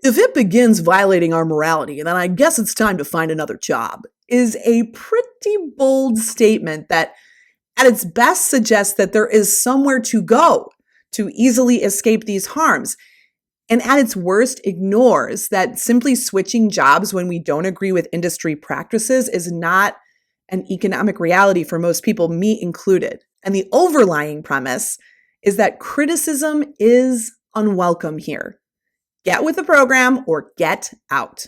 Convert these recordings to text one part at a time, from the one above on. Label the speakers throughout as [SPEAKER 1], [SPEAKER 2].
[SPEAKER 1] If it begins violating our morality, then I guess it's time to find another job, is a pretty bold statement that at its best suggests that there is somewhere to go to easily escape these harms. And at its worst, ignores that simply switching jobs when we don't agree with industry practices is not an economic reality for most people, me included. And the overlying premise is that criticism is unwelcome here. Get with the program or get out.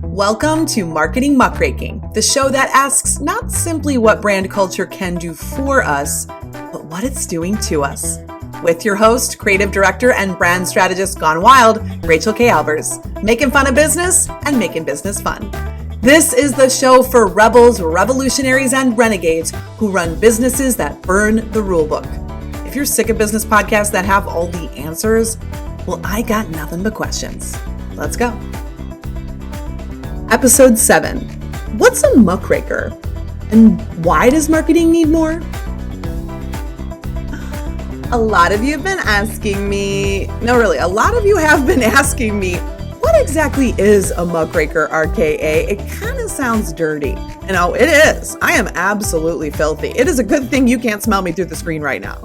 [SPEAKER 1] Welcome to Marketing Muckraking, the show that asks not simply what brand culture can do for us, but what it's doing to us. With your host, creative director, and brand strategist gone wild, Rachael Albers, making fun of business and making business fun. This is the show for rebels, revolutionaries, and renegades who run businesses that burn the rulebook. If you're sick of business podcasts that have all the answers, well, I got nothing but questions. Let's go. Episode 7. What's a muckraker? And why does marketing need more? A lot of you have been asking me, a lot of you have been asking me, what exactly is a muckraker, RKA? It kind of sounds dirty. You know, it is. I am absolutely filthy. It is a good thing you can't smell me through the screen right now.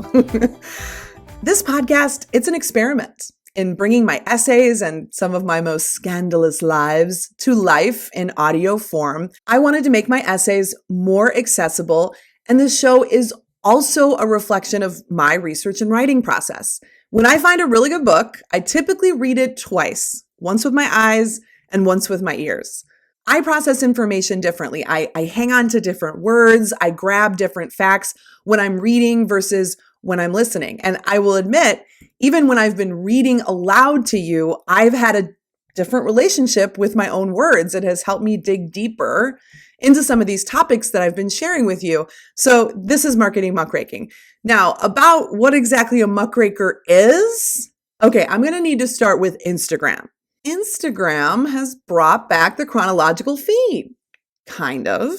[SPEAKER 1] This podcast, it's an experiment in bringing my essays and some of my most scandalous lives to life in audio form. I wanted to make my essays more accessible, and this show is also a reflection of my research and writing process. When I find a really good book, I typically read it twice, once with my eyes and once with my ears. I process information differently. I hang on to different words. I grab different facts when I'm reading versus when I'm listening. And I will admit, even when I've been reading aloud to you, I've had a different relationship with my own words. It has helped me dig deeper into some of these topics that I've been sharing with you. So this is Marketing Muckraking. Now, about what exactly a muckraker is, okay, I'm going to need to start with Instagram. Instagram has brought back the chronological feed, kind of.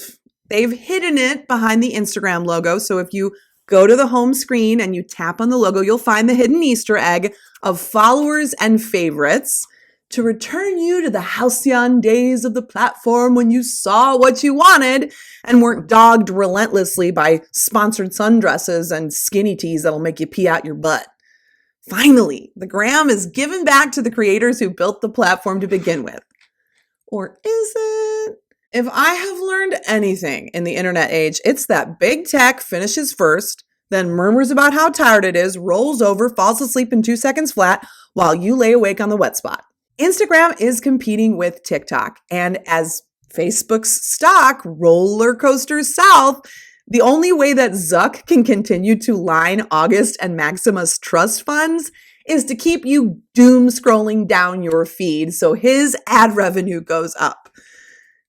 [SPEAKER 1] They've hidden it behind the Instagram logo. So if you go to the home screen and you tap on the logo, you'll find the hidden Easter egg of followers and favorites to return you to the halcyon days of the platform when you saw what you wanted and weren't dogged relentlessly by sponsored sundresses and skinny tees that'll make you pee out your butt. Finally, the gram is given back to the creators who built the platform to begin with. Or is it? If I have learned anything in the internet age, it's that big tech finishes first, then murmurs about how tired it is, rolls over, falls asleep in 2 seconds flat while you lay awake on the wet spot. Instagram is competing with TikTok, and as Facebook's stock roller coasters south, the only way that Zuck can continue to line August and Maximus trust funds is to keep you doom scrolling down your feed so his ad revenue goes up.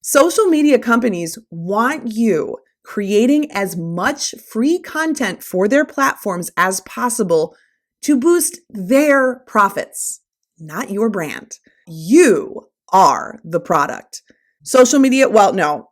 [SPEAKER 1] Social media companies want you creating as much free content for their platforms as possible to boost their profits, not your brand. You are the product. Social media,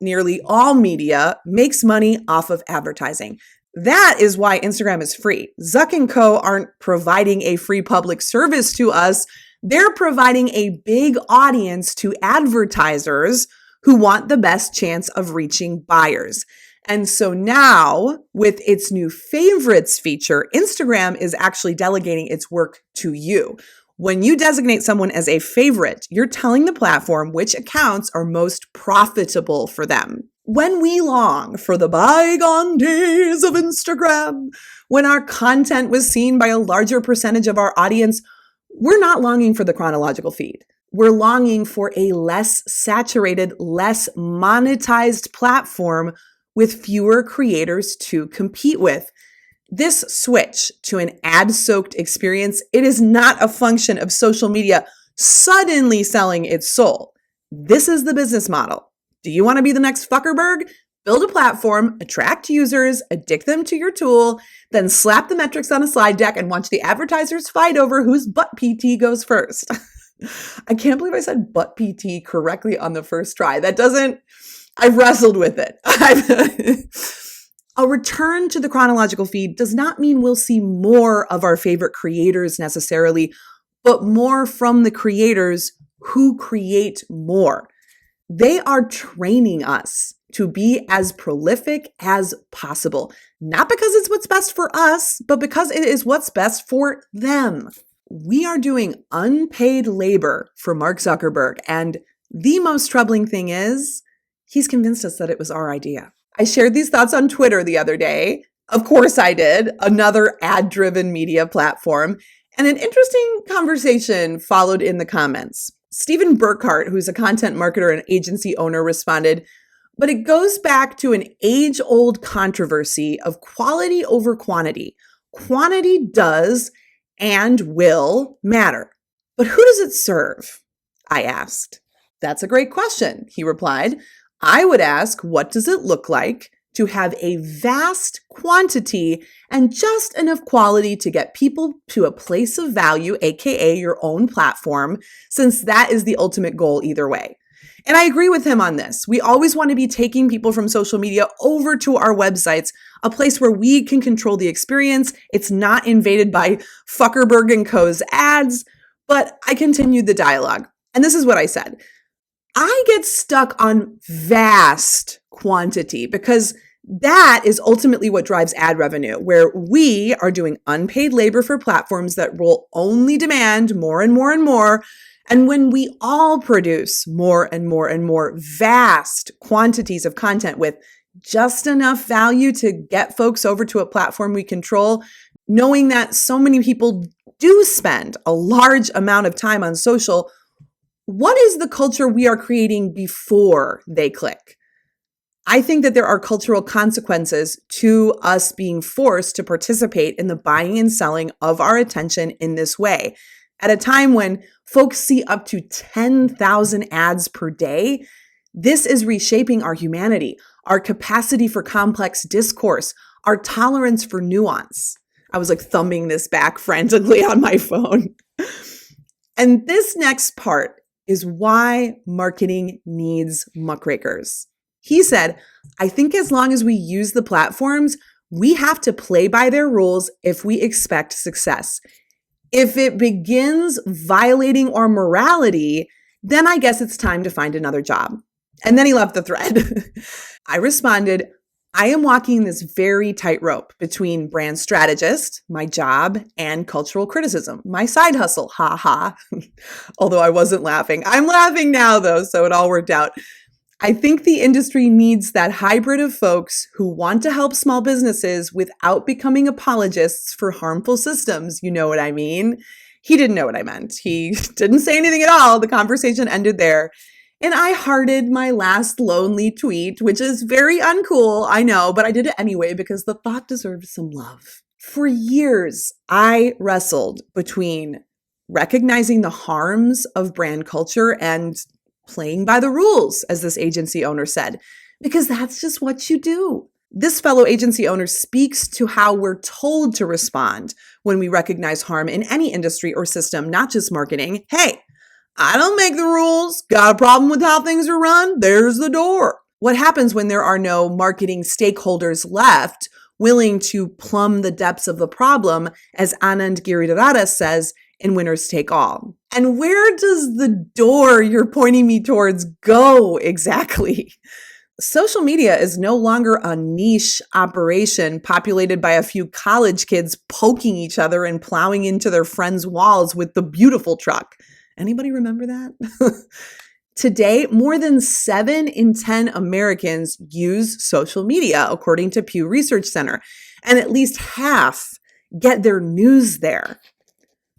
[SPEAKER 1] nearly all media makes money off of advertising. That is why Instagram is free. Zuck and Co. aren't providing a free public service to us. They're providing a big audience to advertisers who want the best chance of reaching buyers. And so now, with its new favorites feature, Instagram is actually delegating its work to you. When you designate someone as a favorite, you're telling the platform which accounts are most profitable for them. When we long for the bygone days of Instagram, when our content was seen by a larger percentage of our audience, we're not longing for the chronological feed. We're longing for a less saturated, less monetized platform with fewer creators to compete with. This switch to an ad-soaked experience, it is not a function of social media suddenly selling its soul. This is the business model. Do you want to be the next Fuckerberg? Build a platform, attract users, addict them to your tool, then slap the metrics on a slide deck and watch the advertisers fight over whose butt PT goes first. I can't believe I said butt PT correctly on the first try. I've wrestled with it. A return to the chronological feed does not mean we'll see more of our favorite creators necessarily, but more from the creators who create more. They are training us to be as prolific as possible, not because it's what's best for us, but because it is what's best for them. We are doing unpaid labor for Mark Zuckerberg, and the most troubling thing is he's convinced us that it was our idea. I shared these thoughts on Twitter the other day. Of course I did, another ad-driven media platform. And an interesting conversation followed in the comments. Stephen Burkhart, who's a content marketer and agency owner, responded, but it goes back to an age-old controversy of quality over quantity. Quantity does and will matter. But who does it serve? I asked. That's a great question, he replied. I would ask, what does it look like to have a vast quantity and just enough quality to get people to a place of value, aka your own platform, since that is the ultimate goal either way. And I agree with him on this. We always want to be taking people from social media over to our websites, a place where we can control the experience. It's not invaded by Zuckerberg & Co.'s ads, but I continued the dialogue. And this is what I said. I get stuck on vast quantity because that is ultimately what drives ad revenue, where we are doing unpaid labor for platforms that will only demand more and more and more. And when we all produce more and more and more vast quantities of content with just enough value to get folks over to a platform we control, knowing that so many people do spend a large amount of time on social, what is the culture we are creating before they click? I think that there are cultural consequences to us being forced to participate in the buying and selling of our attention in this way. At a time when folks see up to 10,000 ads per day, this is reshaping our humanity, our capacity for complex discourse, our tolerance for nuance. I was like thumbing this back frantically on my phone. And this next part is why marketing needs muckrakers. He said, I think as long as we use the platforms, we have to play by their rules if we expect success. If it begins violating our morality, then I guess it's time to find another job. And then he left the thread. I responded, I am walking this very tightrope between brand strategist, my job, and cultural criticism, my side hustle, ha ha. Although I wasn't laughing. I'm laughing now though, so it all worked out. I think the industry needs that hybrid of folks who want to help small businesses without becoming apologists for harmful systems. You know what I mean? He didn't know what I meant. He didn't say anything at all. The conversation ended there. And I hearted my last lonely tweet, which is very uncool, I know, but I did it anyway because the thought deserves some love. For years, I wrestled between recognizing the harms of brand culture and playing by the rules, as this agency owner said, because that's just what you do. This fellow agency owner speaks to how we're told to respond when we recognize harm in any industry or system, not just marketing. Hey, I don't make the rules. Got a problem with how things are run? There's the door. What happens when there are no marketing stakeholders left willing to plumb the depths of the problem, as Anand Giridharadas says in Winners Take All? And where does the door you're pointing me towards go exactly? Social media is no longer a niche operation populated by a few college kids poking each other and plowing into their friends' walls with the beautiful truck. Anybody remember that? Today, more than 7 in 10 Americans use social media, according to Pew Research Center, and at least half get their news there.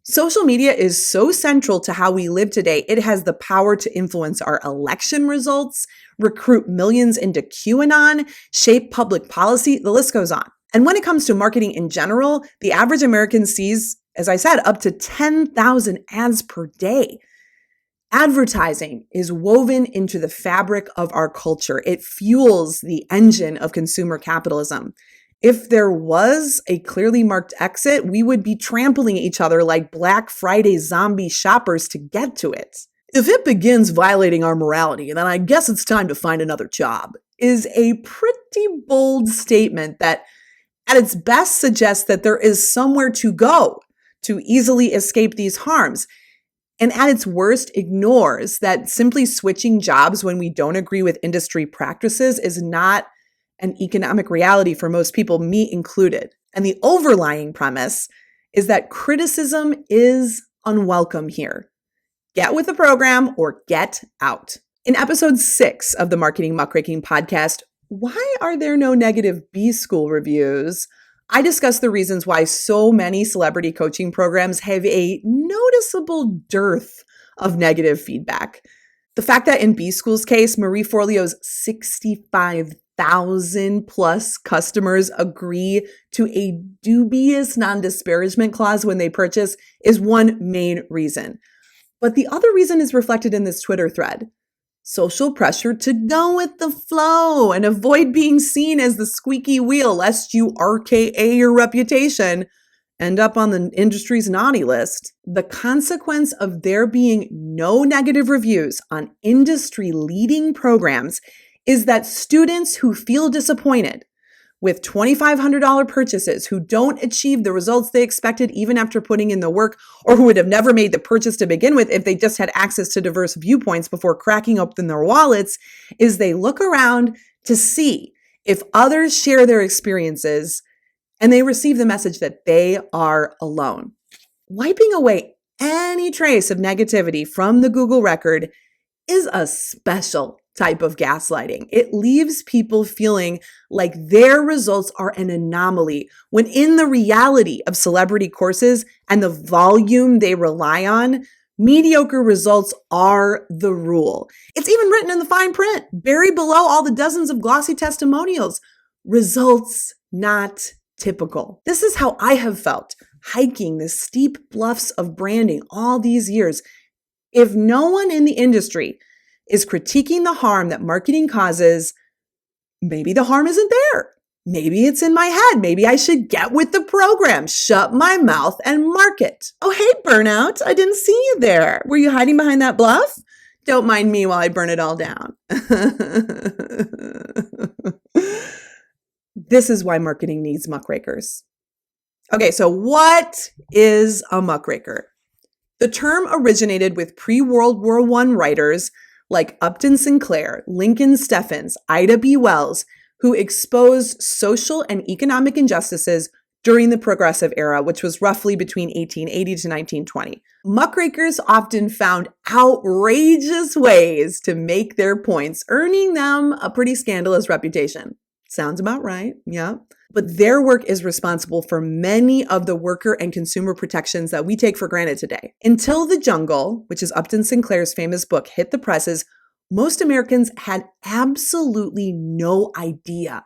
[SPEAKER 1] Social media is so central to how we live today. It has the power to influence our election results, recruit millions into QAnon, shape public policy. The list goes on. And when it comes to marketing in general, the average American sees, as I said, up to 10,000 ads per day. Advertising is woven into the fabric of our culture. It fuels the engine of consumer capitalism. If there was a clearly marked exit, we would be trampling each other like Black Friday zombie shoppers to get to it. If it begins violating our morality, then I guess it's time to find another job. is a pretty bold statement that at its best suggests that there is somewhere to go to easily escape these harms. And at its worst, ignores that simply switching jobs when we don't agree with industry practices is not an economic reality for most people, me included. And the overlying premise is that criticism is unwelcome here. Get with the program or get out. In episode 6 of the Marketing Muckraking podcast, Why Are There No Negative B-School Reviews?, I discuss the reasons why so many celebrity coaching programs have a noticeable dearth of negative feedback. The fact that in B-School's case, Marie Forleo's 65,000 plus customers agree to a dubious non-disparagement clause when they purchase is one main reason. But the other reason is reflected in this Twitter thread. Social pressure to go with the flow and avoid being seen as the squeaky wheel lest you RKA your reputation, end up on the industry's naughty list. The consequence of there being no negative reviews on industry-leading programs is that students who feel disappointed with $2,500 purchases, who don't achieve the results they expected even after putting in the work, or who would have never made the purchase to begin with if they just had access to diverse viewpoints before cracking open their wallets, is they look around to see if others share their experiences and they receive the message that they are alone. Wiping away any trace of negativity from the Google record is a special type of gaslighting. It leaves people feeling like their results are an anomaly, when in the reality of celebrity courses and the volume they rely on, mediocre results are the rule. It's even written in the fine print, buried below all the dozens of glossy testimonials. Results not typical. This is how I have felt hiking the steep bluffs of branding all these years. If no one in the industry is critiquing the harm that marketing causes, maybe the harm isn't there. Maybe it's in my head. Maybe I should get with the program, shut my mouth, and market. Oh, hey, Burnout. I didn't see you there. Were you hiding behind that bluff? Don't mind me while I burn it all down. This is why marketing needs muckrakers. Okay, so what is a muckraker? The term originated with pre-World War I writers like Upton Sinclair, Lincoln Steffens, Ida B. Wells, who exposed social and economic injustices during the Progressive Era, which was roughly between 1880 to 1920. Muckrakers often found outrageous ways to make their points, earning them a pretty scandalous reputation. Sounds about right, yeah. But their work is responsible for many of the worker and consumer protections that we take for granted today. Until The Jungle, which is Upton Sinclair's famous book, hit the presses, most Americans had absolutely no idea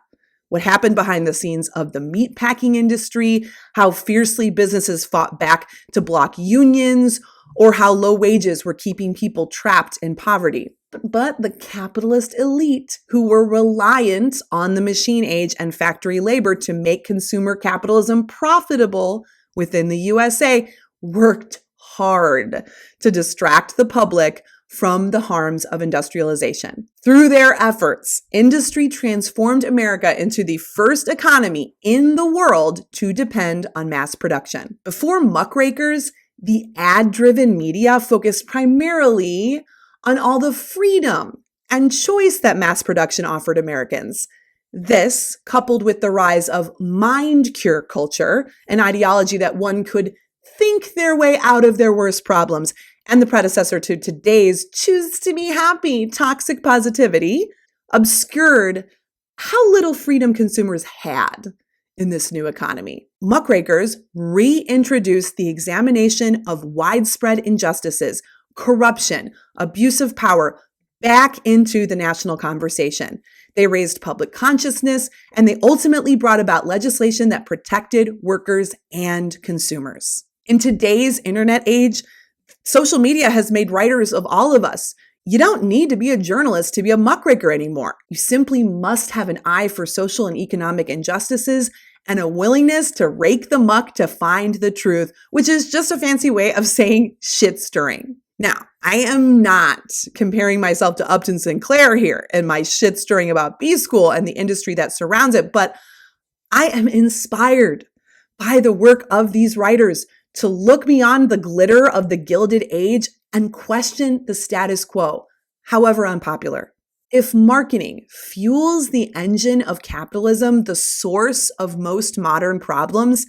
[SPEAKER 1] what happened behind the scenes of the meatpacking industry, how fiercely businesses fought back to block unions, or how low wages were keeping people trapped in poverty. But the capitalist elite, who were reliant on the machine age and factory labor to make consumer capitalism profitable within the USA, worked hard to distract the public from the harms of industrialization. Through their efforts, industry transformed America into the first economy in the world to depend on mass production. Before Muckrakers, the ad-driven media focused primarily on all the freedom and choice that mass production offered Americans. This, coupled with the rise of mind cure culture, an ideology that one could think their way out of their worst problems, and the predecessor to today's choose to be happy toxic positivity, obscured how little freedom consumers had in this new economy. Muckrakers reintroduced the examination of widespread injustices, corruption, abuse of power back into the national conversation. They raised public consciousness, and they ultimately brought about legislation that protected workers and consumers. In today's internet age, social media has made writers of all of us. You don't need to be a journalist to be a muckraker anymore. You simply must have an eye for social and economic injustices and a willingness to rake the muck to find the truth, which is just a fancy way of saying shit stirring. Now, I am not comparing myself to Upton Sinclair here and my shit stirring about B School and the industry that surrounds it, but I am inspired by the work of these writers to look beyond the glitter of the Gilded Age and question the status quo, however unpopular. If marketing fuels the engine of capitalism, the source of most modern problems,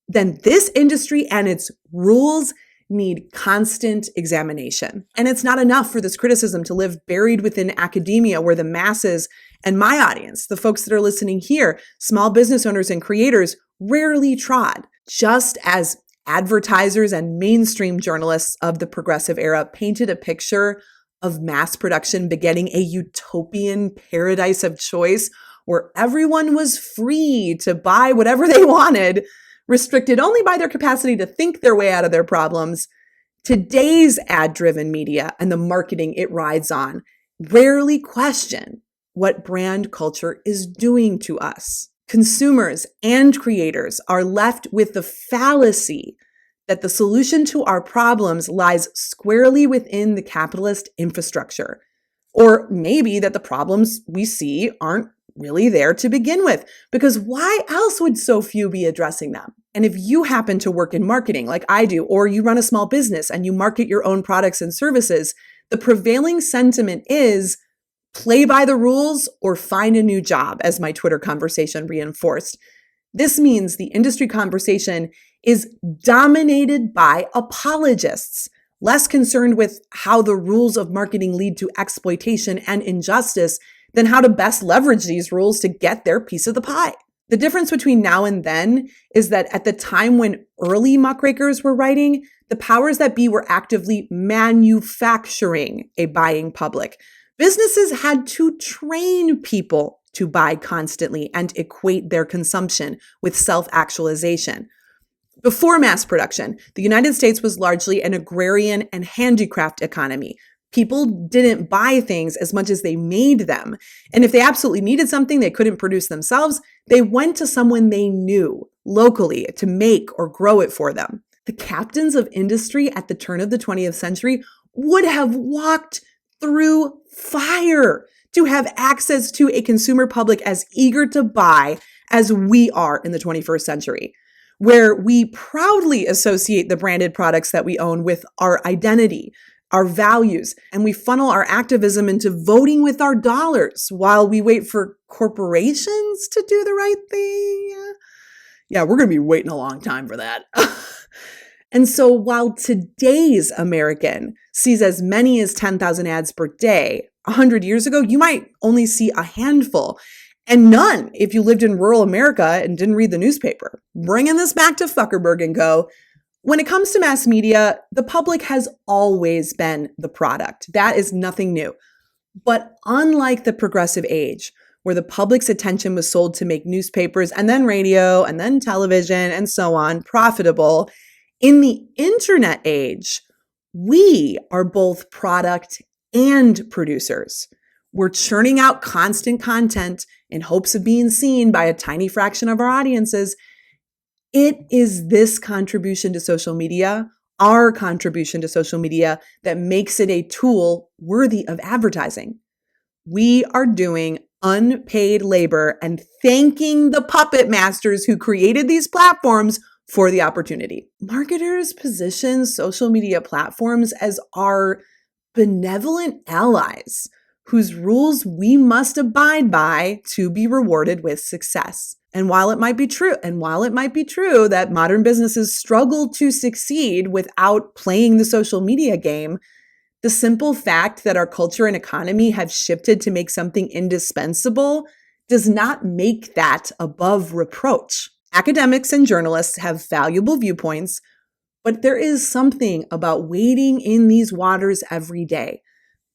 [SPEAKER 1] then this industry and its rules need constant examination. And it's not enough for this criticism to live buried within academia where the masses and my audience, the folks that are listening here, small business owners and creators, rarely trod. Just as advertisers and mainstream journalists of the progressive era painted a picture of mass production begetting a utopian paradise of choice where everyone was free to buy whatever they wanted, restricted only by their capacity to think their way out of their problems, today's ad-driven media and the marketing it rides on rarely question what brand culture is doing to us. Consumers and creators are left with the fallacy that the solution to our problems lies squarely within the capitalist infrastructure, or maybe that the problems we see aren't really there to begin with, because why else would so few be addressing them? And if you happen to work in marketing like I do, or you run a small business and you market your own products and services, the prevailing sentiment is play by the rules or find a new job, as my Twitter conversation reinforced. This means the industry conversation is dominated by apologists, less concerned with how the rules of marketing lead to exploitation and injustice than how to best leverage these rules to get their piece of the pie. The difference between now and then is that at the time when early muckrakers were writing, the powers that be were actively manufacturing a buying public. Businesses had to train people to buy constantly and equate their consumption with self-actualization. Before mass production, the United States was largely an agrarian and handicraft economy. People didn't buy things as much as they made them. And if they absolutely needed something they couldn't produce themselves, they went to someone they knew locally to make or grow it for them. The captains of industry at the turn of the 20th century would have walked through fire to have access to a consumer public as eager to buy as we are in the 21st century, where we proudly associate the branded products that we own with our identity, our values, and we funnel our activism into voting with our dollars while we wait for corporations to do the right thing. Yeah, we're going to be waiting a long time for that. And so while today's American sees as many as 10,000 ads per day, 100 years ago, you might only see a handful, and none if you lived in rural America and didn't read the newspaper. Bringing this back to Zuckerberg and co., when it comes to mass media, the public has always been the product. That is nothing new. But unlike the progressive age, where the public's attention was sold to make newspapers and then radio and then television and so on profitable, in the internet age, we are both product and producers. We're churning out constant content in hopes of being seen by a tiny fraction of our audiences. It is this contribution to social media, our contribution to social media, that makes it a tool worthy of advertising. We are doing unpaid labor and thanking the puppet masters who created these platforms for the opportunity. Marketers position social media platforms as our benevolent allies whose rules we must abide by to be rewarded with success. And while it might be true that modern businesses struggle to succeed without playing the social media game, the simple fact that our culture and economy have shifted to make something indispensable does not make that above reproach. Academics and journalists have valuable viewpoints, but there is something about wading in these waters every day,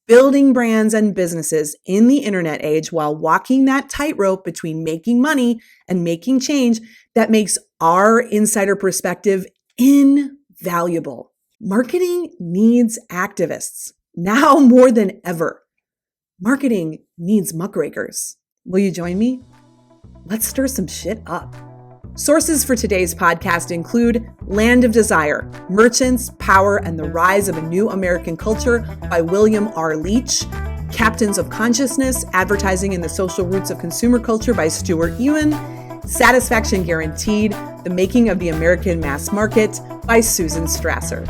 [SPEAKER 1] building brands and businesses in the internet age while walking that tightrope between making money and making change that makes our insider perspective invaluable. Marketing needs activists now more than ever. Marketing needs muckrakers. Will you join me? Let's stir some shit up. Sources for today's podcast include Land of Desire, Merchants, Power, and the Rise of a New American Culture by William R. Leach, Captains of Consciousness, Advertising and the Social Roots of Consumer Culture by Stuart, Ewen, Satisfaction Guaranteed, The Making of the American Mass Market by Susan Strasser.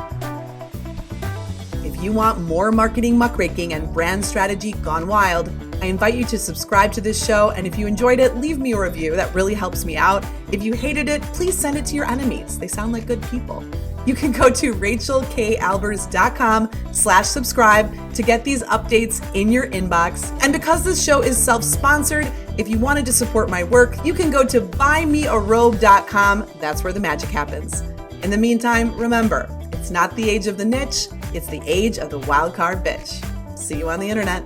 [SPEAKER 1] If you want more marketing muckraking and brand strategy gone wild, I invite you to subscribe to this show, and if you enjoyed it, leave me a review. That really helps me out. If you hated it, please send it to your enemies. They sound like good people. You can go to rachaelkalbers.com/subscribe to get these updates in your inbox. And because this show is self-sponsored, if you wanted to support my work, you can go to buymearobe.com. That's where the magic happens. In the meantime, remember, it's not the age of the niche, it's the age of the wildcard bitch. See you on the internet.